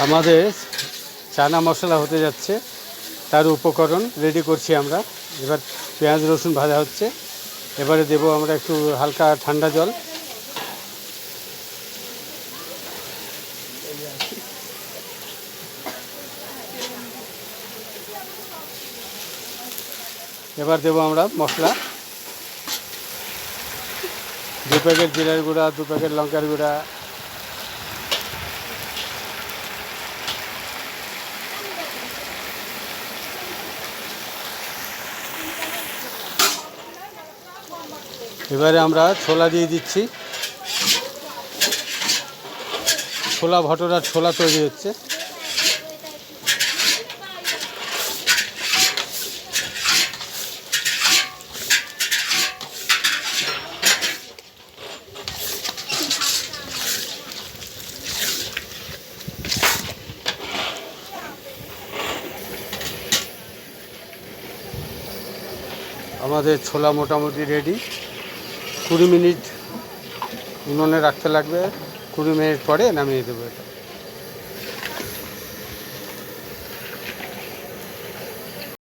আমাদের চানা মশলা হতে যাচ্ছে, তার উপকরণ রেডি করছি আমরা। এবার পেঁয়াজ রসুন ভাজা হচ্ছে। এবারে দেব আমরা একটু হালকা ঠান্ডা জল। এবার দেব আমরা মশলা, 2 প্যাকেট জিরার গুঁড়া, 2 প্যাকেট লঙ্কার গুঁড়া, এবারে আমরা ছোলা দিয়ে দিচ্ছি। ছোলা ভটোরার ছোলা তৈরি হচ্ছে। আমাদের ছোলা মোটামুটি রেডি। 20 মিনিট উনুনে রাখতে লাগবে। 20 মিনিট পরে নামিয়ে দেবো এটা।